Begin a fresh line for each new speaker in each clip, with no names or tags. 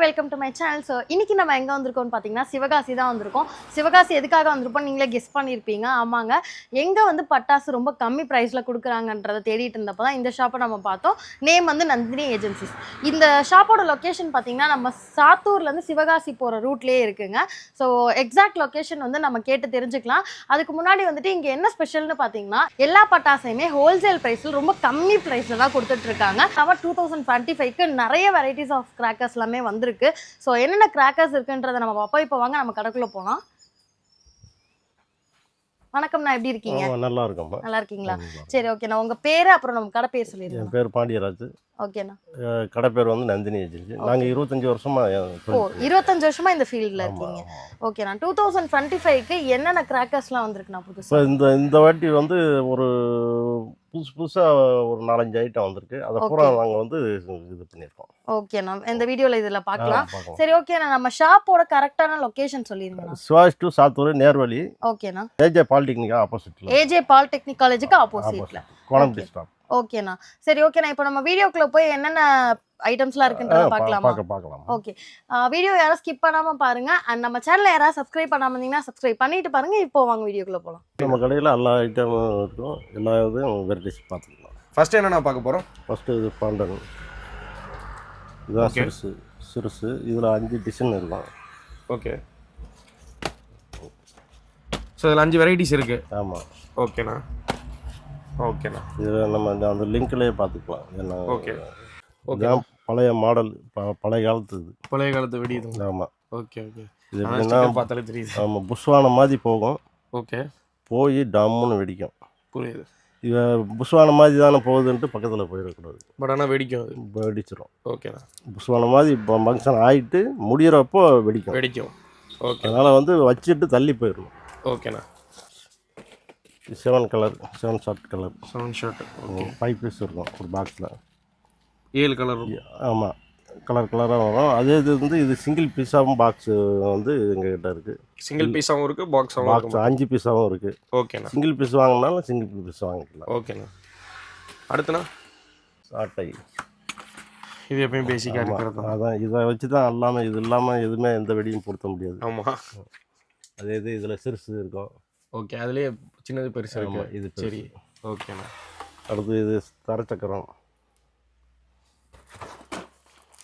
Welcome to my channel. So இன்னைக்கு நம்ம எங்கே வந்திருக்கோம்னு பார்த்தீங்கன்னா சிவகாசி தான் வந்திருக்கோம். சிவகாசி எதுக்காக வந்திருப்போம் நீங்களே கெஸ் பண்ணியிருப்பீங்க. ஆமாங்க, எங்கே வந்து பட்டாசு ரொம்ப கம்மி ப்ரைஸில் கொடுக்குறாங்கன்றதை தேடிட்டு இருந்தப்போ தான் இந்த ஷாப்பை நம்ம பார்த்தோம். நேம் வந்து நந்தினி ஏஜென்சிஸ். இந்த ஷாப்போட லொக்கேஷன் பார்த்தீங்கன்னா நம்ம சாத்தூர்லேருந்து சிவகாசி போகிற ரூட்லேயே இருக்குங்க. ஸோ எக்ஸாக்ட் லொக்கேஷன் வந்து நம்ம கேட்டு தெரிஞ்சுக்கலாம். அதுக்கு முன்னாடி வந்துட்டு இங்கே என்ன ஸ்பெஷல்னு பார்த்தீங்கன்னா எல்லா பட்டாசையுமே ஹோல்சேல் ப்ரைஸில் ரொம்ப கம்மி ப்ரைஸில் தான் கொடுத்துட்ருக்காங்க. நம்ம 2025க்கு நிறைய வெரைட்டிஸ் ஆஃப் கிராக்கர்ஸ் எல்லாமே வந்திருக்கு. ஸோ என்னென்ன கிராக்கர்ஸ் இருக்குன்றதை நம்ம பார்ப்போம். இப்போ வாங்க நம்ம கடைக்குள்ள போகலாம். வணக்கம்ண்ணா, எப்படி இருக்கீங்க?
நல்லா இருக்கோம்மா.
நல்லா இருக்கீங்களா? சரி, ஓகேண்ணா. உங்க பேரு அப்புறம் நம்ம கடை பேர் சொல்லிடுங்க.
என் பேர் பாண்டியராஜ்.
ஓகேண்ணா.
கடை பேர் வந்து நந்தினி ஏஜென்சி. நாங்கள் 25 வருஷமா
25 வருஷமா இந்த ஃபீல்டில் இருக்கீங்க. ஓகேண்ணா. 2025க்கு என்னென்ன கிராக்கர்ஸ்லாம் வந்திருக்குண்ணா புதுசு?
இப்போ இந்த வாட்டி வந்து ஒரு புதுசாக ஒரு 4-5 ஐட்டம் வந்திருக்கு. அதை பூரா நாங்கள் வந்து இது பண்ணியிருக்கோம்.
ஓகேண்ணா, இந்த வீடியோவில் இதில் பார்க்கலாம். சரி, ஓகேண்ணா. நம்ம ஷாப்போட கரெக்டான லொகேஷன் சொல்லிடுங்கண்ணா.
சிவாஜி டு சாத்தூர் நேர்வழி.
ஓகேண்ணா.
ஏஜே பாலிடெக்னிக் ஆப்போசிட்ல.
ஏஜே பாலிடெக்னிக் காலேஜுக்கு ஆப்போசிட்ல.
கோலம்பட்டி ஸ்டாப்.
ஓகேண்ணா. சரி, ஓகேண்ணா. இப்போ நம்ம வீடியோக்குள்ள போய் என்னென்ன ஐட்டம்ஸ்லாம் இருக்குன்றத பார்க்கலாம். ஓகே, வீடியோ யாரும் ஸ்கிப் பண்ணாமல் பாருங்க. அண்ட் நம்ம சேனலை யாராவது சப்ஸ்கிரைப் பண்ணாமல் இருந்தீங்கன்னா சப்ஸ்கிரைப் பண்ணிட்டு பாருங்க. இப்போ வாங்க வீடியோக்குள்ள போகலாம்.
நம்ம கடையில் எல்லா ஐட்டமும் இருக்கும். எல்லா இதுவும் வெரைட்டிஸ் பார்த்துக்கலாம்.
ஃபர்ஸ்ட் என்னென்ன பார்க்க போகிறோம்?
ஃபஸ்ட்டு இது பாண்டன். இதுதான் சிறுசு. இதில் 5 டிசைன் இருக்கும்.
ஓகே. ஸோ இதில் 5 வெரைட்டிஸ் இருக்குது.
ஆமாம்.
ஓகேண்ணா.
இதில் நம்ம அந்த லிங்க்லேயே பார்த்துக்கலாம். என்ன
ஓகே.
இதுதான் பழைய மாடல், பழைய காலத்து இது.
பழைய காலத்து வெடி இது.
ஆமாம்.
ஓகே.
இது எப்படின்னா
பார்த்தாலே தெரியுது.
ஆமாம், புஷ்வான மாதிரி போகும்.
ஓகே.
போய் டம்முன்னு வெடிக்கும்.
புரியுது.
இது புஷ்வான மாதிரி தானே போகுதுன்ட்டு பக்கத்தில் போயிடக்கூடாது.
பட் ஆனால் வெடிக்கும், அது
வெடிச்சிடும்.
ஓகேண்ணா.
புஷ்வான மாதிரி இப்போ ஃபங்க்ஷன் ஆகிட்டு முடிகிறப்போ வெடிக்கும்.
ஓகே.
அதனால் வந்து வச்சுட்டு தள்ளி போயிடணும்.
ஓகேண்ணா.
7 colour, 7 shirt colour,
7 shirt. Okay.
5 piece இருக்கும் ஒரு பாக்ஸில்.
7 கலர்.
ஆமாம், கலராக வரும். அதே இது வந்து இது சிங்கிள் பீஸாகவும் பாக்ஸு வந்து எங்ககிட்ட இருக்குது.
சிங்கிள் பீஸாகவும் இருக்குது, பாக்ஸ்
5 பீஸாகவும் இருக்குது.
ஓகேண்ணா.
சிங்கிள் பீஸ் வாங்கினாலும் சிங்கிள் பீஸ் வாங்கிக்கலாம்.
ஓகேண்ணா. அடுத்துண்ணா
சாட்டை.
இது எப்பயும் பேசிக்காக இருக்கிறது.
அதான் இதை வச்சு தான் எல்லாமே, இது இல்லாமல் எதுவுமே எந்த வெடியும் பொருத்த முடியாது.
ஆமாம்.
அதே இது இதில் சிறுசு இருக்கும்.
ஓகே. அதுலேயே சின்னது பெருசு இருக்கு.
இது
சரி. ஓகேண்ணா.
அடுத்து இது தரச்சக்கரம்.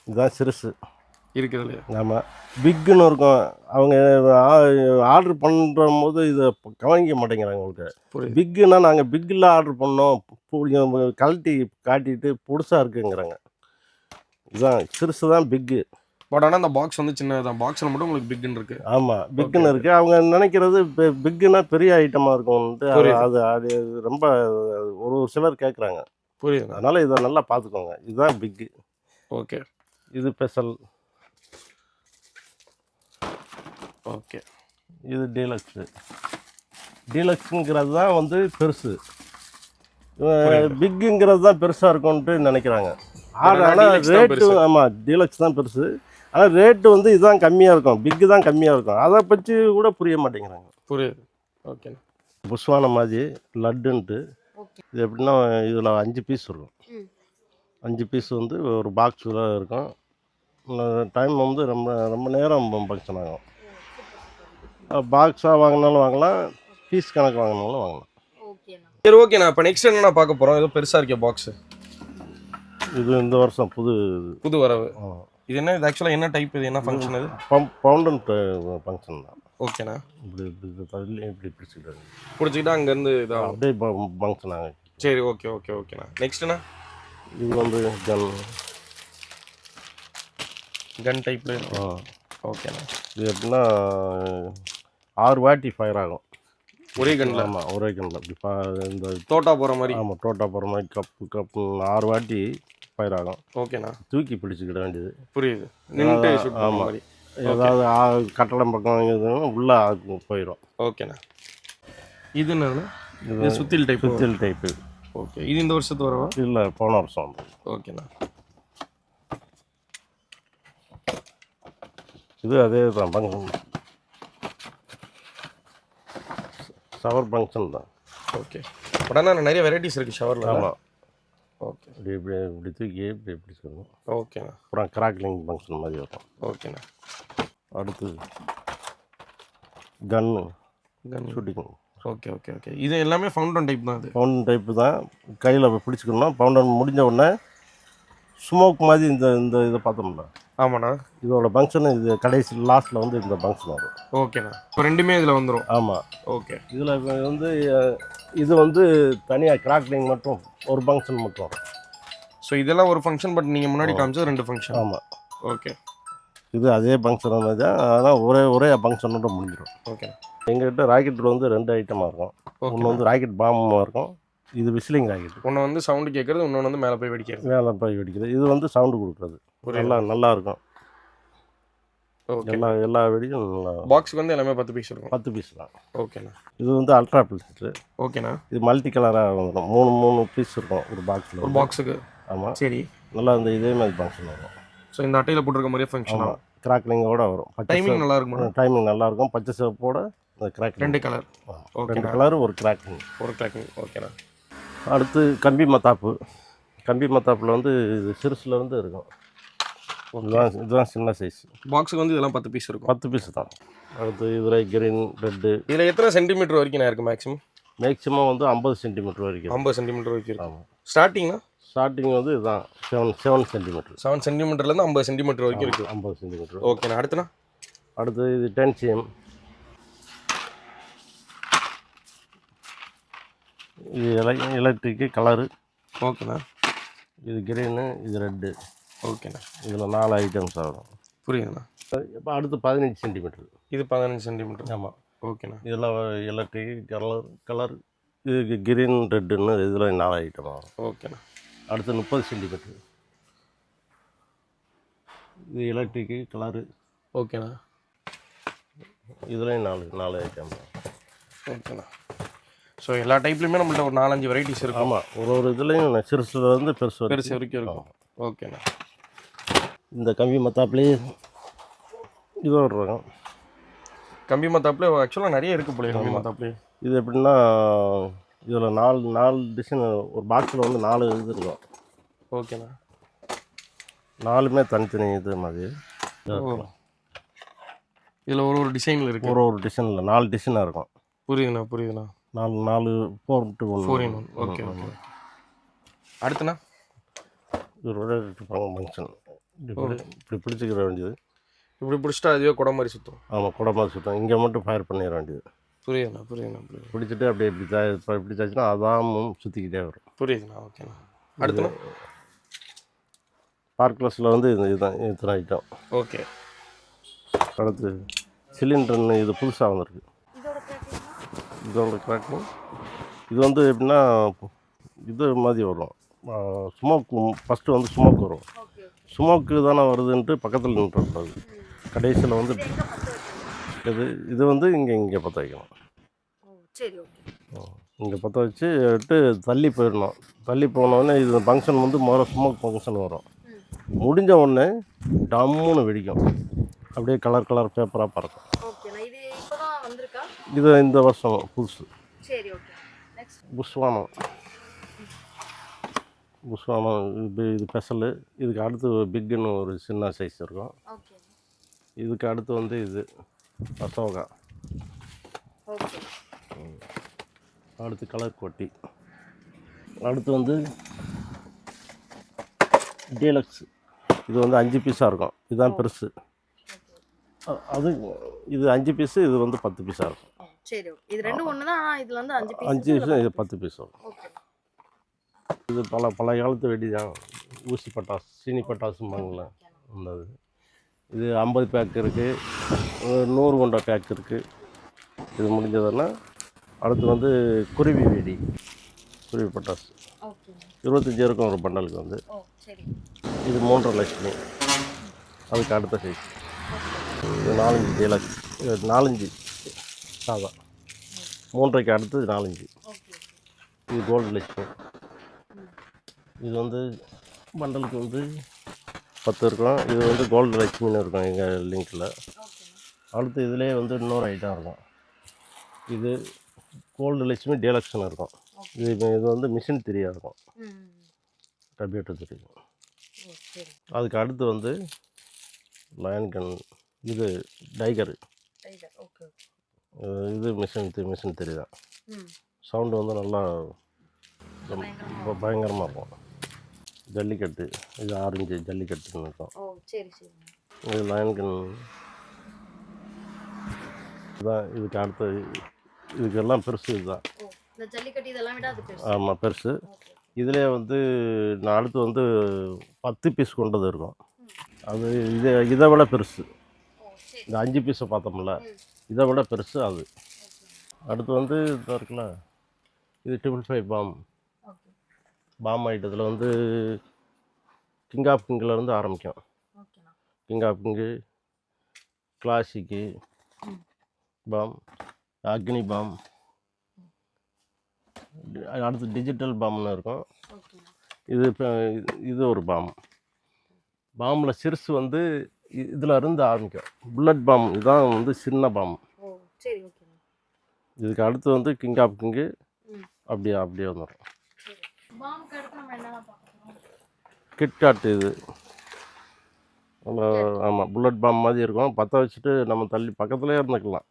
இதுதான் சிறுசு
இருக்குதுல.
ஆமாம். பிக்குன்னு இருக்கும். அவங்க ஆர்டர் பண்ணுற போது இதை கவனிக்க மாட்டேங்கிறாங்க. உங்களுக்கு பிக்குன்னா நாங்கள் பிக்கில் ஆர்டர் பண்ணோம், கழட்டி காட்டிட்டு புதுசாக இருக்குங்கிறாங்க. இதுதான் சிறுசு தான் பிக்கு.
பட் ஆனால் அந்த பாக்ஸ் வந்து சின்னது தான். பாக்ஸில் மட்டும் உங்களுக்கு பிக்குன்னு இருக்குது.
ஆமாம், பிக்குன்னு இருக்குது. அவங்க நினைக்கிறது பிக்குன்னா பெரிய ஐட்டமாக இருக்கும்ன்ட்டு. அது ரொம்ப ஒரு சிலர் கேட்குறாங்க.
புரியுது.
அதனால் இதை நல்லா பார்த்துக்கோங்க. இதுதான் பிக்கு.
ஓகே.
இது ஸ்பெஷல்.
ஓகே.
இது டீலக்ஸுங்கிறது தான் வந்து பெருசு. பிக்குங்கிறது தான் பெருசாக இருக்கும்ன்ட்டு நினைக்கிறாங்க. ஆனால் ரேட்டு, ஆமாம், டீலக்ஸ் தான் பெருசு. ஆனால் ரேட்டு வந்து இதுதான் கம்மியாக இருக்கும், பிக்கு தான் கம்மியாக இருக்கும். அதை பற்றி கூட புரிய மாட்டேங்கிறாங்க.
புரியுது. ஓகே.
புஷ்வான மாதிரி லட்டுன்ட்டு. இது எப்படின்னா இதில் 5 பீஸ் இருக்கும். 5 பீஸ் வந்து ஒரு பாக்ஸில் இருக்கும். டைம் வந்து ரொம்ப நேரம் ஃபங்க்ஷன் ஆகும். பாக்ஸாக வாங்கினாலும் வாங்கலாம், பீஸ் கணக்கு வாங்கினாலும் வாங்கலாம்.
சரி, ஓகேண்ணா. இப்போ நெக்ஸ்ட் என்னென்ன பார்க்க போகிறோம்? ஏதோ பெருசாக இருக்கே பாக்ஸு.
இது இந்த வருஷம் புது
வரவு. இது என்ன? இது ஆக்சுவலாக என்ன டைப்? இது என்ன ஃபங்க்ஷன்? இது
பவுண்டன் ஃபங்க்ஷன் தான்.
ஓகேண்ணா.
இப்படி
பிடிச்சிக்கிட்டா அங்கேருந்து இதாக
அப்படியே ஃபங்க்ஷன் ஆகும்.
சரி, ஓகேண்ணா. நெக்ஸ்ட்டுண்ணா?
இது வந்து
கன் டைப்பில். ஓகேண்ணா.
இது எப்படின்னா 6 வாட்டி ஃபயர் ஆகும்
ஒரே கன்னில்.
ஆமாம், ஒரே கன்னில். இப்படி இந்த
தோட்டா போகிற மாதிரி.
ஆமாம், டோட்டா போகிற மாதிரி கப்பு 6 வாட்டி ஃபயர் ஆகும்.
ஓகேண்ணா.
தூக்கி பிடிச்சிக்கிட வேண்டியது.
புரியுது. நின்று. ஆமாம்.
ஏதாவது கட்டடம் பக்கம் உள்ளே போயிடும்.
ஓகேண்ணா. இது என்னன்னா? இது சுத்தில் டைப்பு. ஓகே. இது இந்த வருஷத்து வரவா?
இல்லை, போன வருஷம் வந்து.
ஓகேண்ணா.
இது அதே தான் ஃபங்க்ஷன், ஷவர் ஃபங்க்ஷன் தான்.
ஓகே. பட் ஆனால் நிறைய வெரைட்டிஸ் இருக்குது ஷவரில்.
ஆமாம்.
ஓகே.
இப்படி தூக்கி இப்படி சொல்லணும்.
ஓகேண்ணா.
அப்புறம் கிராக்லிங் ஃபங்க்ஷன் மாதிரி வரும்.
ஓகேண்ணா.
அடுத்து gun
gun
shooting.
Okay okay okay. இது எல்லாமே ஃபவுண்டன் டைப் தான். அது
பவுண்டன் டைப்பு தான். கையில் பிடிச்சிக்கணும். பவுண்டன் முடிஞ்ச உடனே ஸ்மோக் மாதிரி இந்த இந்த இதை பார்த்தோம்ல.
ஆமாண்ணா.
இதோட ஃபங்க்ஷன் இது கடைசி லாஸ்ட்டில் வந்து இந்த ஃபங்க்ஷன் வரும்.
ஓகேண்ணா. இப்போ ரெண்டுமே இதில் வந்துடும்.
ஆமாம்.
ஓகே.
இதில் வந்து இது வந்து தனியாக கிராக்லிங் மட்டும் ஒரு ஃபங்க்ஷன் மட்டும் வரும்.
ஸோ இதெல்லாம் ஒரு ஃபங்க்ஷன், பட் நீங்கள் முன்னாடி காமிச்சது 2 ஃபங்க்ஷன்.
ஆமாம்.
ஓகே.
இது அதே ஃபங்க்ஷன் தான், ஆனால் ஒரே ஃபங்க்ஷனோட முடிஞ்சிடும்.
ஓகே.
எங்கள்கிட்ட ராக்கெட்டில் வந்து 2 ஐட்டமாக இருக்கும். ஒன்று வந்து ராக்கெட் பாமாக இருக்கும். இது விசிலிங் ராக்கெட்.
ஒன்று வந்து சவுண்டு கேட்குறது, இன்னொன்று வந்து மேலே போய் வெடிக்கிறது.
மேலே போய் வெடிக்கிறது. இது வந்து சவுண்டு கொடுக்குறது. நல்லா இருக்கும்.
ஓகே.
எல்லா வெடியும் நல்லா.
பாக்ஸுக்கு வந்து எல்லாமே 10 பீஸ் இருக்கும்.
10 பீஸ் தான்.
ஓகேண்ணா.
இது வந்து அல்ட்ரா பிளிஸ்டர்.
ஓகேண்ணா.
இது மல்டி கலராக வந்துடும். 3 பீஸ் இருக்கும் ஒரு பாக்ஸில்.
ஒரு பாக்ஸுக்கு. ஆமாம். சரி.
நல்லா இந்த இதே மாதிரி ஃபங்க்ஷன் வரும்.
ஸோ இந்த அட்டையில் போட்டிருக்க மாதிரியே ஃபங்க்ஷன்.
ஆமாம். கிராக்லிங்கோட வரும்.
டைமிங் நல்லா இருக்குமா?
டைமிங் நல்லாயிருக்கும். பச்சை சிவப்போட இந்த கிராக்லிங்.
2 கலர். ஓகே.
2 கலர் ஒரு கிராக்லிங்.
ஒரு கிராக்லிங். ஓகேண்ணா.
அடுத்து கம்பி மத்தாப்பு. கம்பி மத்தாப்பில் வந்து இது சிறுசுலேருந்து இருக்கும். இதுதான் சின்ன சைஸ்.
பாக்ஸுக்கு வந்து இதெல்லாம் 10 பீஸ் இருக்கும்.
10 பீஸ் தான். அடுத்து இதில் கிரீன் ரெட்டு.
இதில் எத்தனை சென்டிமீட்டர் வரைக்கும் இருக்குது
மேக்ஸிமம் வந்து 50 சென்டிமீட்டர் வரைக்கும்.
50 சென்டிமீட்டர் வரைக்கும் இருக்கும்.
ஆமாம்.
ஸ்டார்டிங்னா
ஸ்டார்டிங் வந்து இதுதான் 7 சென்டிமீட்டர்.
7 சென்டிமீட்டர்லேருந்து 50 சென்டிமீட்டர் வரைக்கும் இருக்குது.
50 சென்டிமீட்டர்.
ஓகேண்ணா. அடுத்து
இது 10 cm. இது எலக்ட்ரிக்கு கலரு.
ஓகேண்ணா.
இது கிரீனு, இது ரெட்டு.
ஓகேண்ணா.
இதில் 4 ஐட்டம்ஸ் ஆகும்.
புரியுதுண்ணா.
இப்போ அடுத்து 15 சென்டிமீட்டர்.
இது 15 சென்டிமீட்டர்.
ஆமாம்.
ஓகேண்ணா.
இதெல்லாம் எலக்ட்ரிக் கலர் இது கிரீன் ரெட்டுன்னு இதில் 4 ஐட்டம் ஆகும்.
ஓகேண்ணா.
அடுத்து 30 சென்டிமீட்டர். இது எலக்ட்ரிக்கு கலரு.
ஓகேண்ணா.
இதுலேயும் 4 ஐட்டம்.
ஓகேண்ணா. ஸோ எல்லா டைப்லையுமே நம்மள்ட்ட ஒரு 4-5 வெரைட்டிஸ் இருக்கும்.
ஆமாம். ஒரு இதுலேயும் சிறுசுலேருந்து பெருசு
வரைக்கும் இருக்கும். ஓகேண்ணா.
இந்த கம்பி மத்தாப்புலேயே இது ஒரு ரகம்.
கம்பி மத்தாப்புல ஆக்சுவலாக நிறைய இருக்குது போல. கம்பி மத்தாப்புலேயே
இது எப்படின்னா இதில் 4 டிசைன் ஒரு பாக்ஸில் வந்து 4 இது இருக்கும்.
ஓகேண்ணா.
4மே தனித்தனி இது மாதிரி.
இதில் ஒரு டிசைனில் இருக்குது.
ஒரு டிசைனில் 4 டிசைனாக இருக்கும்.
புரியுதுண்ணா.
4 4 to 1.
4-in-1. Okay okay. அடுத்துண்ணா
இது ஒரு ஃபங்க்ஷன். இப்படி பிடிச்சிக்கிற வேண்டியது.
இப்படி பிடிச்சிட்டா அதுவே குடம் மாதிரி சுற்றும்.
ஆமாம். குடம் மாதிரி சுத்தம். இங்கே மட்டும் ஃபயர் பண்ணிட வேண்டியது.
புரியுதுண்ணா.
பிடிச்சிட்டு அப்படியே இப்படி சாச்சுன்னா அதாமும் சுற்றிக்கிட்டே வரும்.
புரியுதுண்ணா. ஓகேண்ணா. அடுத்துண்ணா
பார்க் ப்ளஸில் வந்து இதுதான் இத்தனை ஐட்டம்.
ஓகே.
அடுத்து சிலிண்டர்னு இது புதுசாக வந்திருக்கு. இதோட கிராக்கிங் இது வந்து எப்படின்னா இது மாதிரி வரும். ஸ்மோக் ஃபஸ்ட்டு வந்து ஸ்மோக் வரும். ஸ்மோக்கு தானே வருதுன்ட்டு பக்கத்தில் நின்றுக்கூடாது. கடைசியில் வந்து இது வந்து இங்கே பற்ற வைக்கணும். இங்கே பற்ற வச்சுட்டு தள்ளி போயிடணும். தள்ளி போனோடனே இது ஃபங்க்ஷன் வந்து முதல்ல ஸ்மோக் ஃபங்க்ஷன் வரும். முடிஞ்ச உடனே டம்முன்னு வெடிக்கும். அப்படியே கலர் பேப்பராக பறக்கும். இது இந்த வருஷம் புதுசு. புஷ்வானம் இது ஸ்பெஷலு. இதுக்கு அடுத்து பிக்குன்னு ஒரு சின்ன சைஸ் இருக்கும். இதுக்கு அடுத்து வந்து இது அசோகா. அடுத்து கலர் கோட்டி. அடுத்து வந்து டீலக்ஸ். இது வந்து 5 பீஸாக இருக்கும். இதுதான் பெருசு. அது இது 5 பீஸு. இது வந்து 10 பீஸாக இருக்கும்.
இது ரெண்டும் ஒன்று தான். இதில் வந்து 5
பீஸ். இது 10 பீஸ் வரும். இது பல காலத்து வெடி தான். ஊசி பட்டாசு, சீனி பட்டாசும்பாங்கள அந்த இது 50 பேக் இருக்குது. 100 கொண்ட பேக் இருக்குது. இது முடிஞ்சதுன்னா அடுத்து வந்து குருவி வெடி. குருவி பட்டாசு 25 இருக்கும் ஒரு பண்டலுக்கு வந்து. இது 3.5 லட்சம். அதுக்கு அடுத்த சைஸ் இது 4-5 டீலக்ஸ். 4-5 சாதா. 3.5க்கு அடுத்தது 4-5. இது கோல்டு லட்சுமி. இது வந்து பண்டலுக்கு வந்து 10 இருக்கும். இது வந்து கோல்டு லட்சுமின்னு இருக்கும் எங்கள் லிங்க்கில். அடுத்து இதிலே வந்து இன்னொரு ஐட்டம் இருக்கும். இது கோல்டு லட்சுமி டீலக்ஸ்னு இருக்கும். இது வந்து மிஷின் திரியாக இருக்கும். டபியூட்டோ தெரியும்.
ஓ சரி.
அதுக்கு அடுத்து வந்து லயன் கன், இது டைகர்,
டைகர். Okay okay.
இது மிஷின் தெரியுதான்.
ம்.
சவுண்டு வந்து நல்லா
பயங்கரமா.
பயங்கரமாக இருக்கும். ஜல்லிக்கட்டு, இது ஆரஞ்சு ஜல்லிக்கட்டுன்னு இருக்கும்.
ஓ சரி சரி.
இது லயன் கன் இதுதான். இதுக்கு அடுத்து இதுக்கெல்லாம் பெருசு இதுதான்.
ஓ இந்த ஜல்லிக்கட்டு இதெல்லாம் விட அது பெருசு.
ஆமாம் பெருசு.
ஓகே.
இதிலே வந்து நான் அடுத்து வந்து 10 பீஸ் கொண்டது இருக்கும். அது இதை விட பெருசு.
ஓ சரி.
இந்த 5 பீஸை பார்த்தோம்ல, இதை விட பெருசு அது. அடுத்து வந்து இது இருக்குல்ல, இது 555 பாம்.
ஓகே.
பாம் ஐட்டத்தில் வந்து கிங் ஆஃப் கிங்கிலேருந்து ஆரம்பிக்கும்.
ஓகேண்ணா.
King of king, கிளாசிக்கு bomb, Agni bomb, அடுத்து டிஜிட்டல் பாம்னு இருக்கும்.
ஓகேண்ணா.
இது இப்போ இது ஒரு பாம். பாம்பில் சிறுசு வந்து இதில் இருந்து ஆரம்பிக்கும். புல்லட் பாம் இதுதான் வந்து சின்ன பாம்.
ஓ சரி ஓகேண்ணா.
இதுக்கு அடுத்து வந்து கிங் ஆஃப் கிங்கு, அப்படியே வந்துடும்.
சரி. பாம்புக்கு அடுத்து நம்ம என்னெல்லாம் பார்க்கணும்?
கிட்காட் இது. ஆமாம் புல்லட் பாம் மாதிரி இருக்கும். பற்ற வச்சுட்டு நம்ம தள்ளி பக்கத்துலேயே இருந்துக்கலாம்,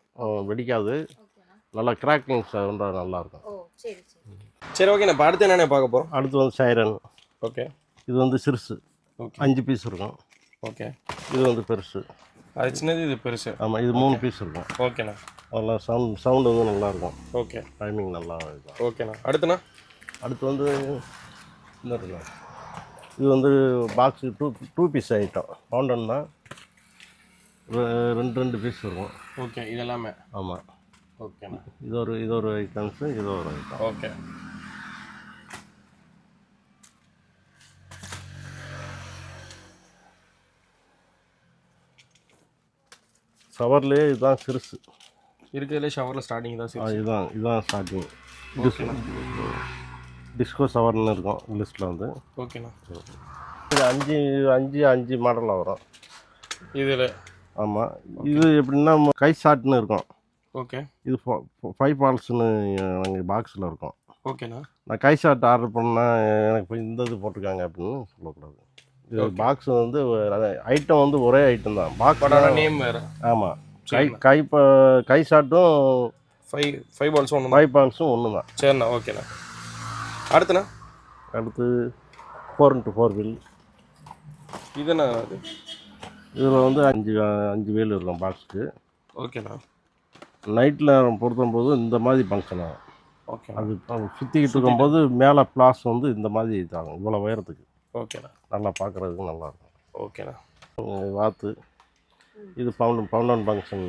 வெடிக்காது.
ஓகேண்ணா.
நல்லா கிராக்கிங் சவுண்டாக நல்லாயிருக்கும்.
ஓ சரி சரி.
சரி ஓகேண்ணா. இப்போ அடுத்து என்னென்ன பார்க்க போகிறோம்?
அடுத்து வந்து சைரன்.
ஓகே.
இது வந்து சிறுசு, 5 பீஸ் இருக்கும்.
ஓகே.
இது வந்து பெருசு,
அது சின்னது, இது பெருசு.
ஆமாம் இது 3 பீஸ் இருக்கும்.
ஓகேண்ணா.
அதெல்லாம் சவுண்டு வந்து நல்லாயிருக்கும்.
ஓகே.
டைமிங் நல்லா இருக்கும்.
ஓகேண்ணா. அடுத்துண்ணா?
அடுத்து வந்து இன்னும் இருக்குண்ணா, இது வந்து box two piece item. Fountain தான், 2 பீஸ் இருக்கும்.
ஓகே. இதெல்லாமே.
ஆமாம்.
ஓகேண்ணா.
இது ஒரு ஐட்டம்ஸு, இது ஒரு ஐட்டம்.
ஓகே.
ஷவர்லேயே இதுதான் சிறுசு.
இருக்கிறதுலே ஷவரில் ஸ்டார்டிங் தான் சரி.
இதுதான் ஸ்டார்டிங். டிஸ்கோ ஷவர்னு இருக்கும் லிஸ்ட்டில் வந்து.
ஓகேண்ணா.
இது 5 மாடலில் வரும்
இதில்.
ஆமாம். இது எப்படின்னா கை ஷாட்னு இருக்கும்.
ஓகே.
இது 5 பால்ஸ்னு நாங்கள் பாக்ஸில் இருக்கும்.
ஓகேண்ணா.
நான் கை ஷாட் ஆர்டர் பண்ணால் எனக்கு இப்போ இந்த இது போட்டிருக்காங்க அப்படின்னு சொல்லக்கூடாது. இது பாக்ஸ் வந்து ஐட்டம் வந்து ஒரே ஐட்டம் தான். பாக்ஸ்
நேம் வேறு.
ஆமாம். கை ஷாட்டும்
5 பால்ஸும் ஒன்று.
5 பால்ஸும் ஒன்று தான்.
சரிண்ணா. ஓகேண்ணா. அடுத்துண்ணா?
அடுத்து 4x4 வீல்.
இதுண்ணா அது?
இதில் வந்து 5 வீல் இருக்கும் பாக்ஸுக்கு.
ஓகேண்ணா.
நைட்டில் பொருத்தும்போது இந்த மாதிரி ஃபங்க்ஷன் ஆகும்.
ஓகே.
அது சுற்றிக்கிட்டு இருக்கும்போது மேலே பிளாஸ் வந்து இந்த மாதிரி இதாகும், இவ்வளோ உயரத்துக்கு.
ஓகேண்ணா.
நல்லா பார்க்குறதுக்கு நல்லாயிருக்கும்.
ஓகேண்ணா.
வாத்து, இது பவுண்டன் ஃபங்க்ஷன்.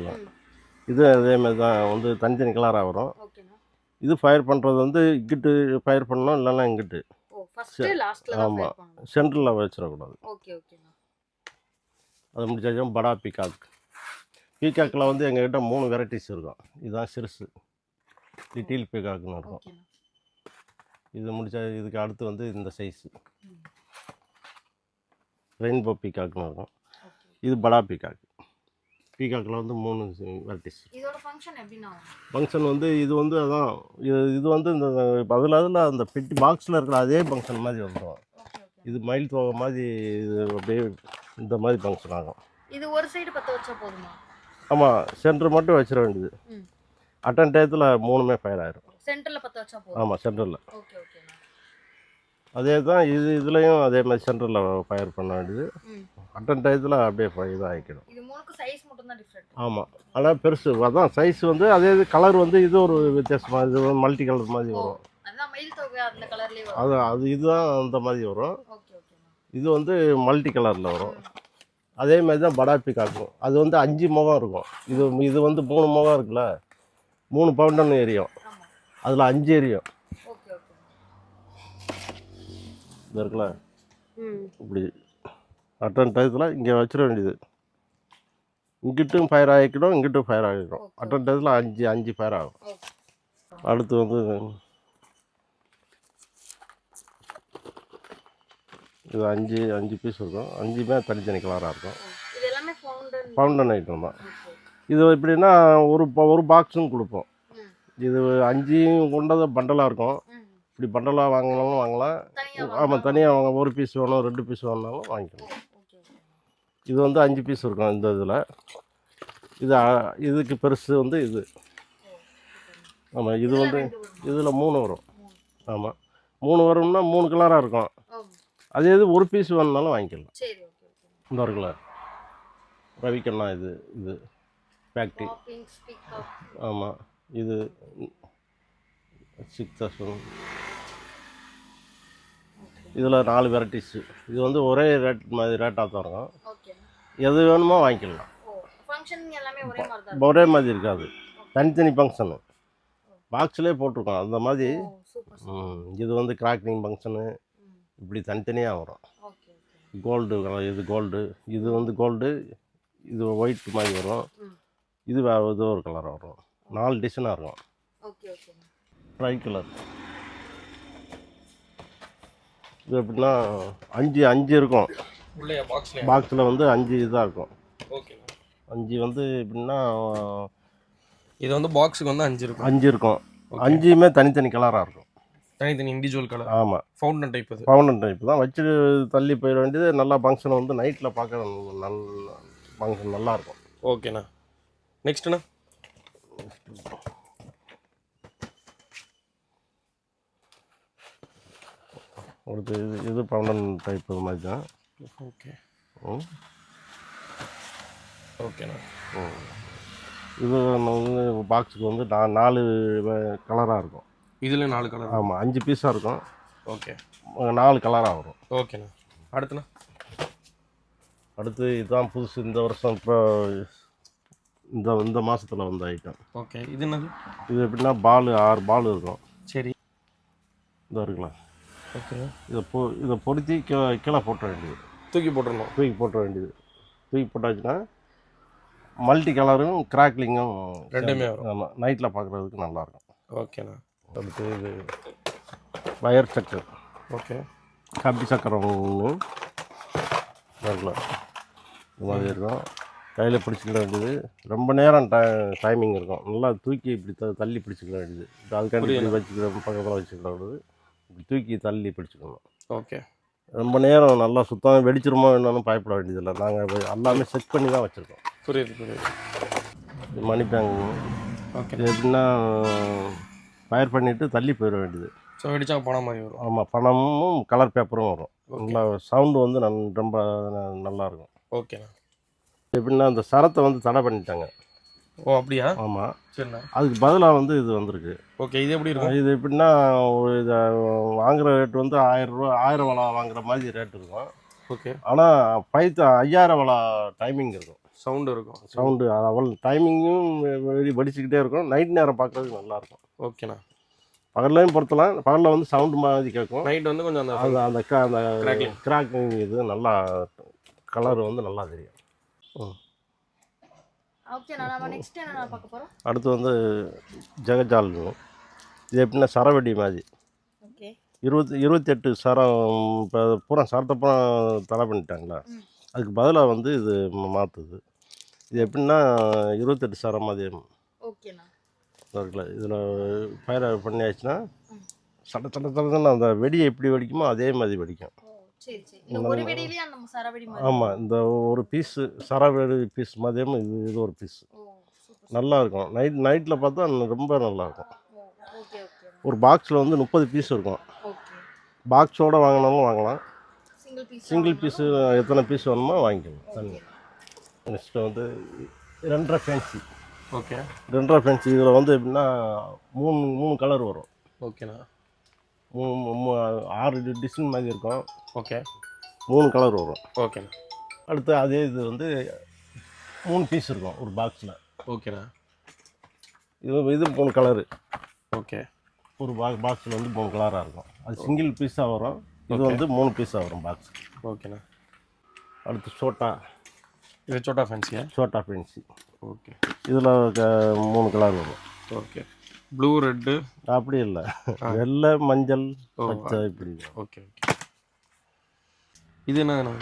இது அதேமாதிரி தான் வந்து தனித்தனி கலராக வரும். இது ஃபயர் பண்ணுறது வந்து இங்கிட்டு ஃபயர் பண்ணணும், இல்லைன்னா இங்கிட்டு. ஆமாம், சென்டரில் வச்சிடக்கூடாது. அது முடிச்சாச்சும் படா பீகாக். பீகாக்கில் வந்து எங்கள்கிட்ட 3 வெரைட்டிஸ் இருக்கும். இதுதான் சிறுசு, லிட்டில் பீகாக்னு இருக்கும். இது முடிச்சா இதுக்கு அடுத்து வந்து இந்த சைஸு ரெயின்போ பீகாக்னு இருக்கும். இது படா பீகாக். பீகாக்கில் வந்து 3 வெரைட்டிஸ்.
இதோட ஃபங்க்ஷன் எப்படின்னா?
ஃபங்க்ஷன் வந்து இது வந்து அதான் இது வந்து இந்த அதில் அந்த பெட்டி பாக்ஸில் இருக்கிற அதே ஃபங்க்ஷன் மாதிரி வந்துடும். இது மயில் தோகை மாதிரி, இது அப்படியே இந்த மாதிரி ஃபங்க்ஷன் ஆகும்.
இது ஒரு சைடு பற்ற வச்சா போதுமா?
ஆமாம், சென்டர் மட்டும் வச்சிட வேண்டியது. அட்டன் டயத்தில் 3மே ஃபயர் ஆயிரும்.
சென்டரில் பற்ற வச்சா போதும்.
ஆமாம், சென்டரில்.
Okay okay.
அதே தான் இதுலேயும் அதே மாதிரி சென்டரில் ஃபயர் பண்ண வேண்டியது. அட்டன் டயத்தில் அப்படியே இதாக ஆகிக்கணும்.
இது 3க்கு சைஸ் மட்டும் தான் டிஃப்ரெண்ட்.
ஆமாம், ஆனால் பெருசு அதான் சைஸ் வந்து அதே கலர் வந்து இது ஒரு வித்தியாசமாக, இது மல்டி கலர் மாதிரி வரும்.
அதான் மயில் தொகை அந்த கலர்லேயே வரும்.
அது இதுதான் அந்த மாதிரி வரும்.
Okay okay.
இது வந்து மல்டி கலரில் வரும். அதே மாதிரி தான் படா பீகாக்கும். அது வந்து 5 முகம் இருக்கும். இது வந்து 3 முகம் இருக்குல்ல, 3 பவுண்டன் எரியும், அதில் 5 எரியும்.
Okay okay.
இது இருக்குல்ல, இப்படி அட்டன் டயத்தில் இங்கே வச்சிட வேண்டியது. இங்கிட்டும் ஃபயர் ஆகிக்கணும், இங்கிட்டும் ஃபயர் ஆகிக்கணும். அட்டன் டயத்தில் 5 ஃபயர் ஆகும். அடுத்து வந்து இது 5 பீஸ் இருக்கும். 5மே தனித்தனி கலராக இருக்கும்.
இது எல்லாமே
பவுண்டன் ஐட்டம் தான். இது எப்படின்னா ஒரு பாக்ஸும் கொடுப்போம். இது 5 கொண்டது பண்டலாக இருக்கும். இப்படி பண்டலாக வாங்கினாலும் வாங்கலாம். ஆமாம், தனியாக வாங்க 1 பீஸ் வேணும் 2 பீஸ் வேணுனாலும் வாங்கிக்கலாம். இது வந்து 5 பீஸ் இருக்கும் இந்த இதில். இதுக்கு பெருசு வந்து இது. ஆமாம், இது வந்து இதில் 3 வரும். ஆமாம், 3 வரும்னா 3 கலராக இருக்கும். அதே இது 1 பீஸ் வேணுனாலும் வாங்கிக்கலாம். இந்த இருக்குல்ல ரவிக்கண்ணா, இது ஃபேக்ட்ரி. ஆமாம், இது 6000. இதில் 4 வெரைட்டிஸு. இது வந்து ஒரே ரேட்டாக தான் இருக்கும். எது வேணுமோ வாங்கிக்கலாம். ஒரே மாதிரி இருக்காது, தனித்தனி ஃபங்க்ஷனு. பாக்ஸ்லேயே போட்டிருக்கோம் அந்த மாதிரி. இது வந்து கிராக்லிங் ஃபங்க்ஷனு இப்படி தனித்தனியாக வரும். கோல்டு கலர், இது கோல்டு, இது வந்து கோல்டு, இது ஒயிட் மாதிரி வரும். இது வேறு ஏதோ ஒரு கலராக வரும். 4 டிசைனாக இருக்கும். ட்ரை கலர் இது எப்படின்னா 5 இருக்கும். பாக்ஸில் வந்து 5 இதாக இருக்கும். 5 வந்து எப்படின்னா
இது வந்து பாக்ஸுக்கு வந்து 5 இருக்கும்.
5 இருக்கும். 5மே தனித்தனி கலராக இருக்கும்.
தனித்தனி இண்டிவிஜுவல் கலர்.
ஆமாம்,
ஃபவுண்டன் டைப். அது
ஃபவுண்டன் டைப் தான். வச்சு தள்ளி போயிட வேண்டியது. நல்லா ஃபங்க்ஷன் வந்து நைட்டில் பார்க்க நல்ல ஃபங்க்ஷன் நல்லாயிருக்கும்.
ஓகேண்ணா. நெக்ஸ்ட்டுண்ணா
அடுத்து இது ஃபவுண்டன் டைப் மாதிரி தான்.
ஓகே. ஓகேண்ணா.
இது வந்து பாக்ஸுக்கு வந்து 4 கலராக இருக்கும்.
இதில் 4 கலர்.
ஆமாம், 5 பீஸாக இருக்கும்.
ஓகே.
4 கலராக வரும்.
ஓகேண்ணா. அடுத்துண்ணா
அடுத்து இதுதான் புதுசு இந்த வருஷம். இப்போ இந்த மாதத்தில் வந்த ஐட்டம்.
ஓகே. இது என்னது?
இது எப்படின்னா 6 பால் இருக்கும்.
சரி.
இதாக இருக்கலாம்.
ஓகே.
இதை பொருத்தி கீழே போட்ட வேண்டியது.
தூக்கி போட்டுடணும்.
தூக்கி போட்ட வேண்டியது. தூக்கி போட்டாச்சுன்னா மல்டி கலரும் கிராக்லிங்கும்
2மே வரும்.
ஆமாம், நைட்டில் பார்க்குறதுக்கு நல்லாயிருக்கும்.
ஓகேண்ணா.
அடுத்து இது வயர் சக்கர்.
ஓகே.
கம்பி சக்கரம் ஒன்று நல்லா இந்த மாதிரி இருக்கும். கையில் பிடிச்சிக்க வேண்டியது. ரொம்ப நேரம் டைமிங் இருக்கும். நல்லா தூக்கி இப்படி தள்ளி பிடிச்சிக்க வேண்டியது. அதுக்காண்டி இப்படி வச்சுக்கிற பக்கத்தில் வச்சுக்கிற வேண்டியது. இப்படி தூக்கி தள்ளி பிடிச்சிக்கணும்.
ஓகே.
ரொம்ப நேரம் நல்லா சுத்தமாக வெடிச்சிருமோ என்னன்னு பயப்பட வேண்டியதில்லை. நாங்கள் எல்லாமே செக் பண்ணி தான் வச்சுருக்கோம்.
புரியுது.
மணி பேங்கு.
ஓகே.
இது எப்படின்னா ஃபயர் பண்ணிவிட்டு தள்ளி போயிட வேண்டியது.
ஸோ வெடிச்சா பணம் மாதிரி வரும்.
ஆமாம், பணமும் கலர் பேப்பரும் வரும். நல்லா சவுண்டு வந்து ரொம்ப நல்லாயிருக்கும்.
ஓகேண்ணா.
எப்படின்னா அந்த சரத்தை வந்து தடை பண்ணிட்டாங்க.
ஓ அப்படியா?
ஆமாம்,
சரிண்ணா.
அதுக்கு பதிலாக வந்து இது வந்திருக்கு.
ஓகே. இது எப்படி இருக்கும்?
இது எப்படின்னா இதை வாங்குகிற ரேட் வந்து 1000 ரூபா, 1000 வளா வாங்குற மாதிரி ரேட் இருக்கும்.
ஓகே.
ஆனால் 5000 வளா டைமிங் இருக்கும்.
சவுண்டு இருக்கும்.
சவுண்டு அவ்வளோ டைமிங்கும் வெடிச்சுக்கிட்டே இருக்கும். நைட் நேரம் பார்க்குறதுக்கு நல்லாயிருக்கும்.
ஓகேண்ணா.
பகல்லையும் பொறுத்தலாம். பகலில் வந்து சவுண்டு மாதிரி கேட்கும்.
நைட் வந்து கொஞ்சம்
அந்த கிராக்கிங் இது நல்லா கலர் வந்து நல்லா தெரியும். அடுத்து வந்து ஜெகஜால். இது எப்படின்னா சரவெடி மாதிரி 28 சரம். இப்போ பூரா சரத்தை பூரா தடை பண்ணிட்டாங்களா, அதுக்கு பதிலாக வந்து இது மாற்றுது. இது எப்படின்னா 28 சரம் மாதிரி இருக்குல்ல. இதில் ஃபயர் பண்ணியாச்சுன்னா சட்டன்னு அந்த வெடியை எப்படி வெடிக்குமோ அதே மாதிரி வெடிக்கும். ஆமாம், இந்த ஒரு பீஸு சரவெடி பீஸ் மாதிரியும் இது ஒரு பீஸு நல்லா இருக்கும். நைட்டில் பார்த்தா ரொம்ப நல்லாயிருக்கும். ஒரு பாக்ஸில் வந்து 30 பீஸ் இருக்கும். பாக்ஸோடு வாங்கினாலும் வாங்கலாம். சிங்கிள் பீஸு எத்தனை பீஸ் வேணுமோ வாங்கிக்கணும் தண்ணி. நெக்ஸ்ட்டு வந்து 2.5 ஃபேன்சி.
ஓகே.
2.5 ஃபேன்சி. இதில் வந்து எப்படின்னா 3 கலர் வரும்.
ஓகேண்ணா.
6 டிசைன் மாதிரி இருக்கும்.
ஓகே.
3 கலர் வரும்.
ஓகேண்ணா.
அடுத்து அதே இது வந்து 3 பீஸ் இருக்கும் ஒரு பாக்ஸில்.
ஓகேண்ணா.
இது 3 கலரு.
ஓகே.
ஒரு பாக்ஸில் வந்து 3 கலராக இருக்கும். அது சிங்கிள் பீஸாக வரும். இது வந்து 3 பீஸாக வரும் பாக்ஸ்.
ஓகேண்ணா.
அடுத்து சோட்டா.
இது சோட்டா ஃபேன்சியா?
சோட்டா ஃபேன்சி.
ஓகே.
இதில் 3 கலர் வரும்.
ஓகே. ப்ளூ, ரெட்டு
அப்படி இல்லை, வெள்ளை, மஞ்சள், பச்சை இப்படி.
ஓகே. இது என்ன?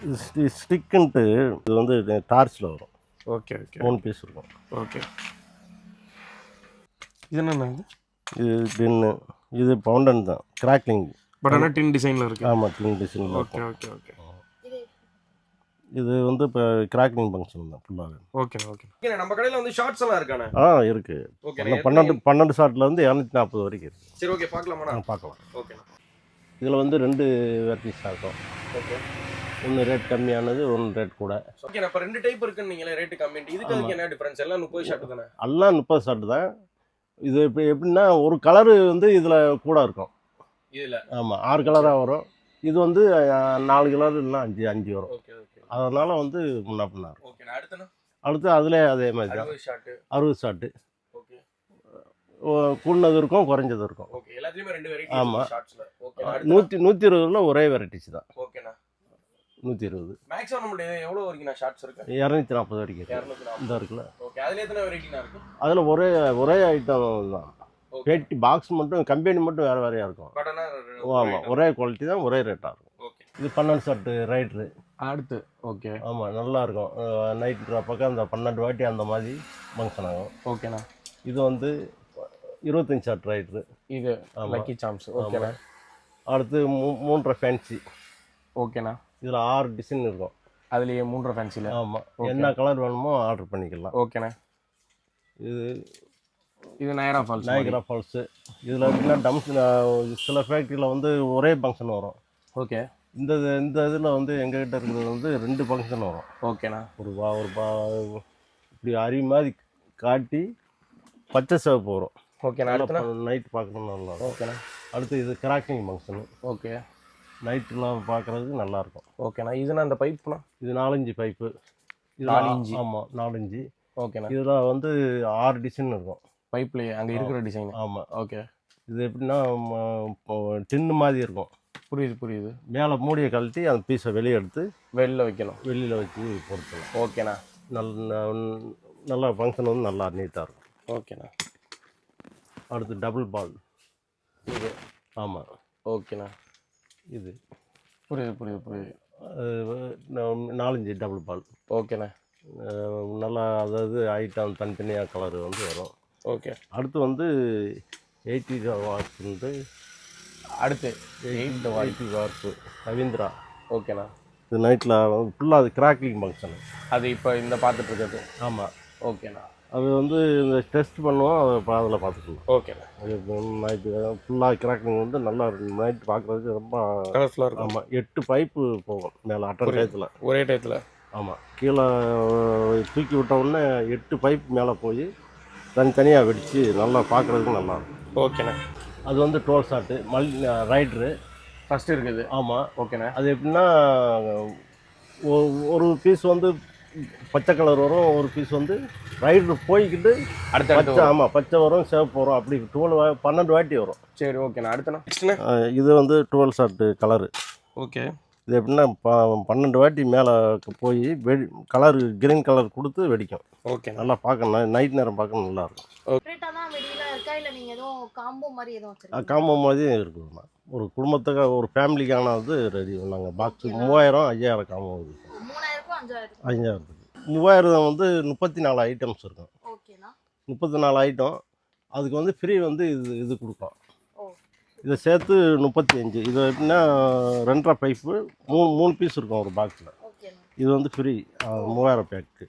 இது ஸ்டிக்குன்ட்டு இது வந்து டார்ச்சில் வரும்.
ஓகே.
3 பீஸ் இருக்கும்.
ஓகே. இது என்ன?
இது டின்னு. இது பவுண்டன் தான், கிராக்லிங்.
பட் ஆனால் டின் டிசைனில் இருக்கு.
ஆமாம், டின் டிசைனில்
ஓகே
இருக்கும்.
Okay okay.
இது வந்து இப்போ கிராக்லிங் ஃபங்க்ஷன் தான் ஃபுல்லாக.
ஓகேண்ணா ஓகேண்ணா. ஓகே, நம்ம கடையில் வந்து ஷார்ட்ஸ் எல்லாம் இருக்காண்ணே?
இருக்குது.
ஓகே,
12 ஷார்ட்லேருந்து 240 வரைக்கும் இருக்குது.
சரி ஓகே, பார்க்கலாமாண்ணா?
பார்க்கலாம்.
ஓகேண்ணா.
இதில் வந்து 2 வெரைட்டிஸ் இருக்கும்.
ஓகே,
ஒன்று ரேட் கம்மியானது, ஒன்று ரேட் கூட.
ஓகேண்ணா. இப்போ 2 டைப் இருக்குன்னு நீங்களே, ரேட்டு கம்மி. இதுக்கு அதுக்கு என்ன டிஃபரன்ஸ்? எல்லாம் 30 ஷார்ட் தானே?
எல்லாம் 30 ஷார்ட் தான். இது இப்போ எப்படின்னா ஒரு கலரு வந்து இதில் கூட இருக்கும்.
இதில்
ஆமாம், 6 கலராக வரும். இது வந்து 4 கலர் இல்லைனா 5 வரும்.
Okay okay.
அதனால் வந்து முன்னா பின்னா இருக்கும்.
ஓகேண்ணா. அடுத்துண்ணா?
அடுத்து அதில் அதே மாதிரி தான்
60 ஷார்ட்டு.
60 ஷார்ட்டு.
ஓகே.
கூடுனது இருக்கும், குறைஞ்சது இருக்கும்.
ஓகே, எல்லாத்துலேயுமே 2 வெரைட்டி.
ஆமா.
ஷார்ட்ஸில். ஓகே.
120ல் ஒரே வெரைட்டிஸ் தான்.
ஓகேண்ணா.
120.
மேக்ஸிமம் நம்மளுடைய எவ்வளோ வரைக்கும் ஷார்ட்ஸ் இருக்கு?
240 வரைக்கும் இருக்கு.
240.
இந்த இருக்குல்ல.
ஓகே, அதில் எத்தனை வெரைட்டினா இருக்கு?
அதில் ஒரே ஐட்டம் தான். பேட்டி பாக்ஸ் மட்டும், கம்பெனி மட்டும் வேறு வேறையாக இருக்கும்.
பட் ஆனால்
ஆமாம், ஒரே குவாலிட்டி தான், ஒரே ரேட்டாக இருக்கும்.
ஓகே.
இது 12 ஷார்ட்டு ரைட்ரு.
அடுத்து ஓகே.
ஆமாம், நல்லா இருக்கும். நைட்டு பக்கம் அந்த 12 வாட்டி அந்த மாதிரி ஃபங்க்ஷன் ஆகும்.
ஓகேண்ணா.
இது வந்து 25 ஷார்ட் ரைட்ரு.
இது லக்கி சாம்ஸ். ஓகேண்ணா.
அடுத்து 3.5 ஃபேன்சி.
ஓகேண்ணா.
இதில் 6 டிசைன் இருக்கும்.
அதுலேயே 3.5 ஃபேன்சியில்.
ஆமாம், என்ன கலர் வேணுமோ ஆர்டர் பண்ணிக்கலாம்.
ஓகேண்ணா. இது நயரா ஃபால்ஸ்.
நயகரா ஃபால்ஸு. இதில் எப்படின்னா சில ஃபேக்ட்ரியில் வந்து ஒரே ஃபங்க்ஷன் வரும்.
ஓகே.
இந்த இதில் வந்து எங்ககிட்ட இருக்கிறது வந்து 2 ஃபங்க்ஷன் வரும்.
ஓகேண்ணா.
ஒரு இப்படி அரி மாதிரி காட்டி பச்சை சிவப்பு வரும்.
ஓகேண்ணா. அடுத்து
நைட் பார்க்கணும் நல்லா இருக்கும்.
ஓகேண்ணா.
அடுத்து இது கிராக்கிங் ஃபங்க்ஷனு.
ஓகே.
நைட்டுலாம் பார்க்குறதுக்கு நல்லாயிருக்கும்.
ஓகேண்ணா. இதுனா அந்த பைப்புண்ணா? இது
4 பைப்பு. இது
4 இன்ச்சு.
ஆமாம், 4
ஓகேண்ணா.
இதில் வந்து 6 டிசைன் இருக்கும்
பைப்லேயே அங்கே இருக்கிற டிசைன்.
ஆமாம்.
ஓகே.
இது எப்படின்னா டின்னு மாதிரி இருக்கும்.
புரியுது.
மேலே மூடியை கழட்டி அந்த பீஸை வெளியே எடுத்து
வெளில வைக்கணும்.
வெளியில் வச்சு பொறுத்தலாம்.
ஓகேண்ணா.
நல்லா ஃபங்க்ஷன் வந்து நல்லா நீட்டாக இருக்கும்.
ஓகேண்ணா.
அடுத்து டபுள் பால்.
இது
ஆமாம்.
ஓகேண்ணா.
இது
புரியுது.
4 டபுள் பால்.
ஓகேண்ணா.
நல்லா, அதாவது ஐட்டம் தனித்தனியாக கலர் வந்து வரும்.
ஓகே.
அடுத்து வந்து 80 வாட்ஸ் வந்து
அடுத்து
80 வாட்ஸு ரவீந்திரா.
ஓகேண்ணா.
இது நைட்டில் ஃபுல்லாக அது கிராக்லிங் ஃபங்க்ஷனு.
அது இப்போ இந்த பார்த்துட்டு இருக்கிறது.
ஆமாம்.
ஓகேண்ணா.
அது வந்து இந்த டெஸ்ட் பண்ணுவோம், அதை அதில் பார்த்துக்கலாம்.
ஓகேண்ணா.
நைட்டு ஃபுல்லாக கிராக்லிங் வந்து நல்லா நைட் பார்க்குறதுக்கு ரொம்ப
கலர்ஃபுல்லாக இருக்கும்.
ஆமாம், 8 பைப்பு போகும் மேலே அட்டன் டயத்தில்.
ஒரே டயத்தில்.
ஆமாம், கீழே தூக்கி விட்ட உடனே 8 பைப் மேலே போய் தனித்தனியாக வெடித்து நல்லா பார்க்குறதுக்கு நல்லாயிருக்கும்.
ஓகேண்ணா.
அது வந்து 12 ஷார்ட்டு ரைட்ரு
ஃபஸ்ட்டு இருக்குது.
ஆமாம்.
ஓகேண்ணா.
அது எப்படின்னா ஒரு பீஸ் வந்து பச்சை கலர் வரும், ஒரு பீஸ் வந்து ரைட்ரு போய்கிட்டு
அடுத்த
ஆமாம் பச்சை வரும், சிவப்பு வரும், அப்படி 12 வாட்டி வரும்.
சரி ஓகேண்ணா. அடுத்தண்ணா?
இது வந்து 12 ஷார்ட்டு கலரு.
ஓகே.
இது எப்படின்னா 12 வாட்டி மேலே போய் கலர் கிரீன் கலர் கொடுத்து வெடிக்கும்.
ஓகே.
நல்லா பார்க்கணும், நைட் நேரம் பார்க்க நல்லாயிருக்கும். காம்போ மாதிரி இருக்குதுண்ணா. ஒரு குடும்பத்துக்கு ஒரு ஃபேமிலிக்கான வந்து ரெடி நாங்கள் பாக்ஸு 3000 5000 காம்போ இருக்குது. 5000 3000 வந்து 34 ஐட்டம்ஸ் இருக்கும். 34 ஐட்டம். அதுக்கு வந்து ஃப்ரீ வந்து இது கொடுக்கலாம். இதை சேர்த்து 35. இது எப்படின்னா 2.5 பைப்பு 3 பீஸ் இருக்கும் ஒரு பாக்ஸில். இது வந்து ஃப்ரீ 3000 பேக்கு.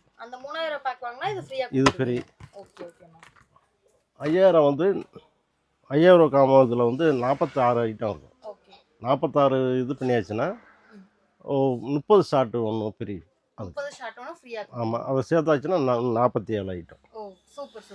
இது ஃப்ரீ. 5000 வந்து 5000 காம்போதில் வந்து 46 ஐட்டம் இருக்கும். 46 இது பண்ணியாச்சுன்னா 30 ஷார்ட்டு ஒன்று ஃப்ரீ. அது ஆமாம், அதை சேர்த்தாச்சுன்னா 47 ஐட்டம்.
சூப்பர்.